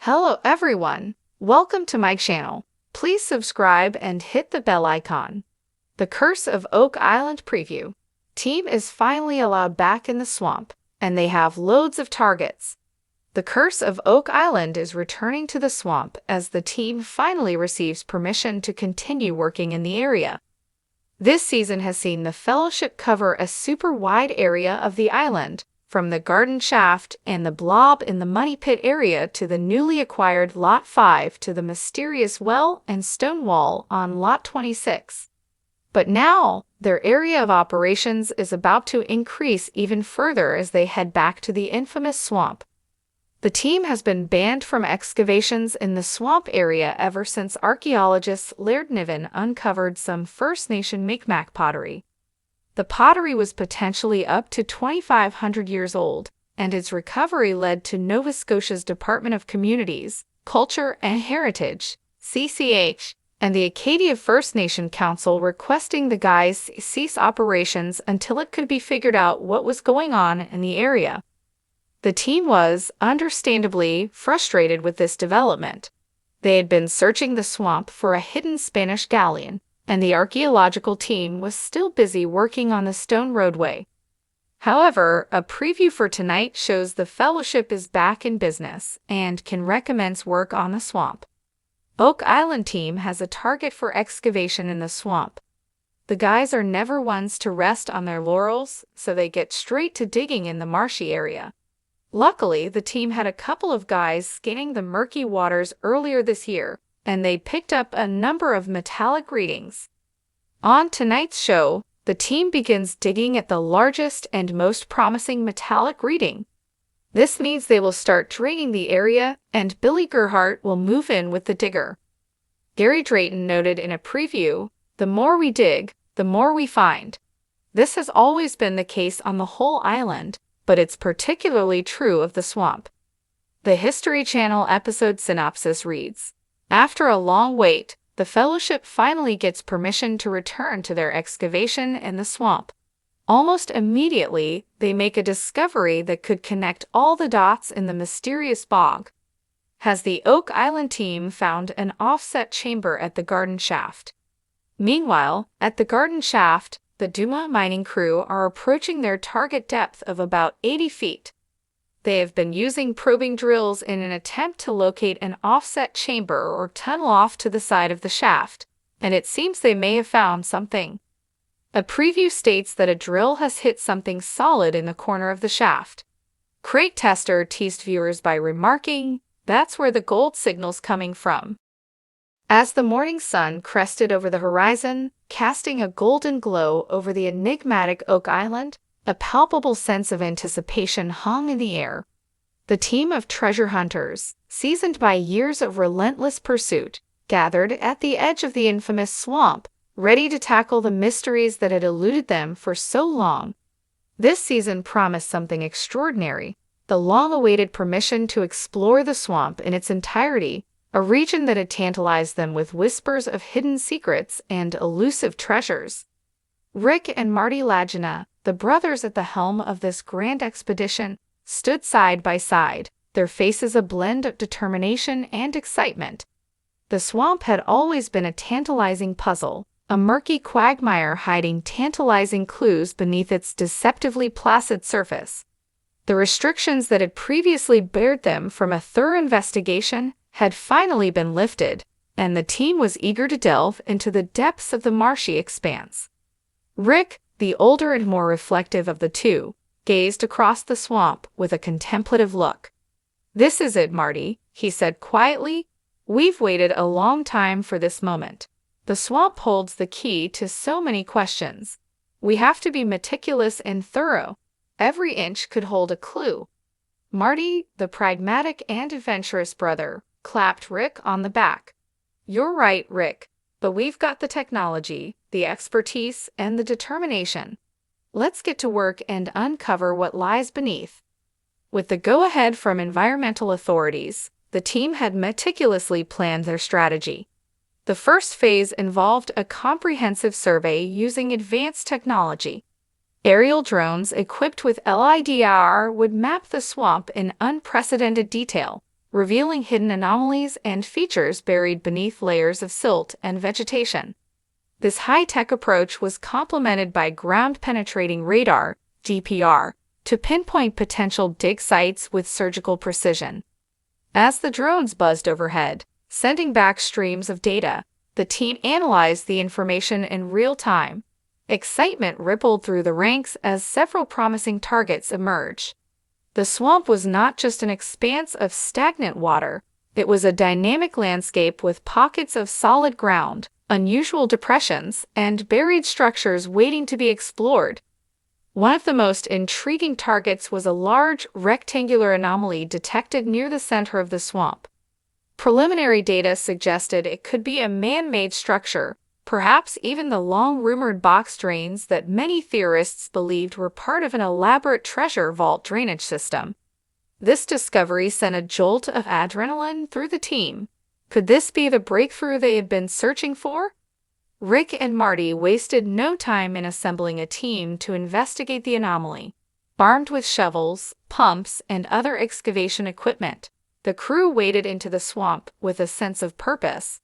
Hello everyone, welcome to my channel. Please subscribe and hit the bell icon. The Curse of Oak Island preview. Team is finally allowed back in the swamp, and they have loads of targets. The Curse of Oak Island is returning to the swamp as the team finally receives permission to continue working in the area. This season has seen the Fellowship cover a super wide area of the island, from the garden shaft and the blob in the money pit area to the newly acquired Lot 5 to the mysterious well and stone wall on Lot 26. But now, their area of operations is about to increase even further as they head back to the infamous swamp. The team has been banned from excavations in the swamp area ever since archaeologist Laird Niven uncovered some First Nation Mi'kmaq pottery. The pottery was potentially up to 2,500 years old, and its recovery led to Nova Scotia's Department of Communities, Culture and Heritage, CCH, and the Acadia First Nation Council requesting the guys cease operations until it could be figured out what was going on in the area. The team was, understandably, frustrated with this development. They had been searching the swamp for a hidden Spanish galleon, and the archaeological team was still busy working on the stone roadway. However, a preview for tonight shows the Fellowship is back in business and can recommence work on the swamp. Oak Island team has a target for excavation in the swamp. The guys are never ones to rest on their laurels, so they get straight to digging in the marshy area. Luckily, the team had a couple of guys scanning the murky waters earlier this year, and they picked up a number of metallic readings. On tonight's show, the team begins digging at the largest and most promising metallic reading. This means they will start draining the area, and Billy Gerhardt will move in with the digger. Gary Drayton noted in a preview, "The more we dig, the more we find." This has always been the case on the whole island, but it's particularly true of the swamp. The History Channel episode synopsis reads, "After a long wait, the Fellowship finally gets permission to return to their excavation in the swamp. Almost immediately, they make a discovery that could connect all the dots in the mysterious bog. Has the Oak Island team found an offset chamber at the garden shaft? Meanwhile, at the garden shaft, the Duma mining crew are approaching their target depth of about 80 feet. They have been using probing drills in an attempt to locate an offset chamber or tunnel off to the side of the shaft, and it seems they may have found something. A preview states that a drill has hit something solid in the corner of the shaft. Crate Tester teased viewers by remarking, "That's where the gold signal's coming from." As the morning sun crested over the horizon, casting a golden glow over the enigmatic Oak Island, a palpable sense of anticipation hung in the air. The team of treasure hunters, seasoned by years of relentless pursuit, gathered at the edge of the infamous swamp, ready to tackle the mysteries that had eluded them for so long. This season promised something extraordinary, the long-awaited permission to explore the swamp in its entirety, a region that had tantalized them with whispers of hidden secrets and elusive treasures. Rick and Marty Lagina, the brothers at the helm of this grand expedition, stood side by side, their faces a blend of determination and excitement. The swamp had always been a tantalizing puzzle, a murky quagmire hiding tantalizing clues beneath its deceptively placid surface. The restrictions that had previously barred them from a thorough investigation had finally been lifted, and the team was eager to delve into the depths of the marshy expanse. Rick, the older and more reflective of the two, gazed across the swamp with a contemplative look. "This is it, Marty," he said quietly. "We've waited a long time for this moment. The swamp holds the key to so many questions. We have to be meticulous and thorough. Every inch could hold a clue." Marty, the pragmatic and adventurous brother, clapped Rick on the back. "You're right, Rick, but we've got the technology, the expertise, and the determination. Let's get to work and uncover what lies beneath." With the go-ahead from environmental authorities, the team had meticulously planned their strategy. The first phase involved a comprehensive survey using advanced technology. Aerial drones equipped with LiDAR would map the swamp in unprecedented detail, revealing hidden anomalies and features buried beneath layers of silt and vegetation. This high-tech approach was complemented by ground-penetrating radar, GPR, to pinpoint potential dig sites with surgical precision. As the drones buzzed overhead, sending back streams of data, the team analyzed the information in real time. Excitement rippled through the ranks as several promising targets emerged. The swamp was not just an expanse of stagnant water, it was a dynamic landscape with pockets of solid ground, unusual depressions, and buried structures waiting to be explored. One of the most intriguing targets was a large, rectangular anomaly detected near the center of the swamp. Preliminary data suggested it could be a man-made structure, perhaps even the long-rumored box drains that many theorists believed were part of an elaborate treasure vault drainage system. This discovery sent a jolt of adrenaline through the team. Could this be the breakthrough they had been searching for? Rick and Marty wasted no time in assembling a team to investigate the anomaly. Armed with shovels, pumps, and other excavation equipment, the crew waded into the swamp with a sense of purpose.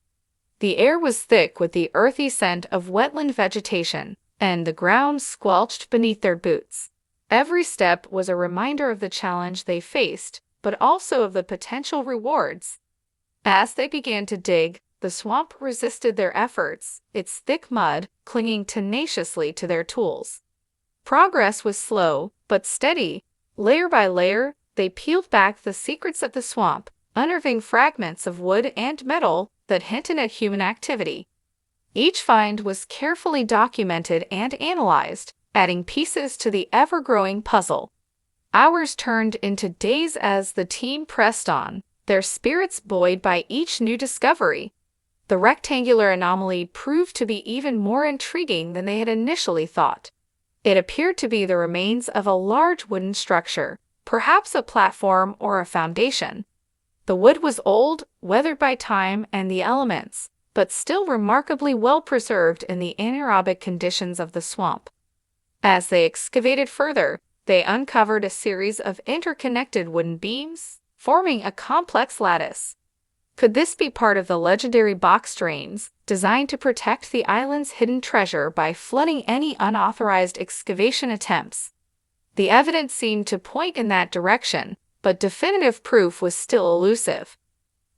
The air was thick with the earthy scent of wetland vegetation, and the ground squelched beneath their boots. Every step was a reminder of the challenge they faced, but also of the potential rewards. As they began to dig, the swamp resisted their efforts, its thick mud clinging tenaciously to their tools. Progress was slow, but steady. Layer by layer, they peeled back the secrets of the swamp, unearthing fragments of wood and metal that hinted at human activity. Each find was carefully documented and analyzed, adding pieces to the ever-growing puzzle. Hours turned into days as the team pressed on, their spirits buoyed by each new discovery. The rectangular anomaly proved to be even more intriguing than they had initially thought. It appeared to be the remains of a large wooden structure, perhaps a platform or a foundation. The wood was old, weathered by time and the elements, but still remarkably well preserved in the anaerobic conditions of the swamp. As they excavated further, they uncovered a series of interconnected wooden beams, forming a complex lattice. Could this be part of the legendary box drains, designed to protect the island's hidden treasure by flooding any unauthorized excavation attempts? The evidence seemed to point in that direction, but definitive proof was still elusive.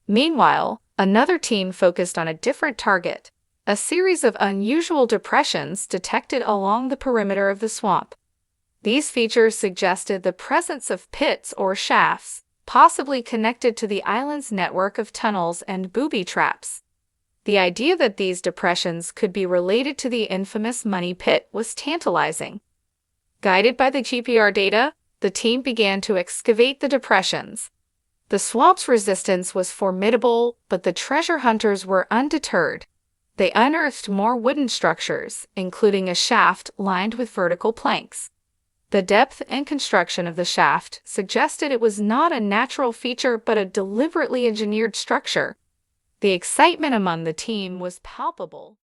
Meanwhile, another team focused on a different target, a series of unusual depressions detected along the perimeter of the swamp. These features suggested the presence of pits or shafts, possibly connected to the island's network of tunnels and booby traps. The idea that these depressions could be related to the infamous Money Pit was tantalizing. Guided by the GPR data, the team began to excavate the depressions. The swamp's resistance was formidable, but the treasure hunters were undeterred. They unearthed more wooden structures, including a shaft lined with vertical planks. The depth and construction of the shaft suggested it was not a natural feature but a deliberately engineered structure. The excitement among the team was palpable.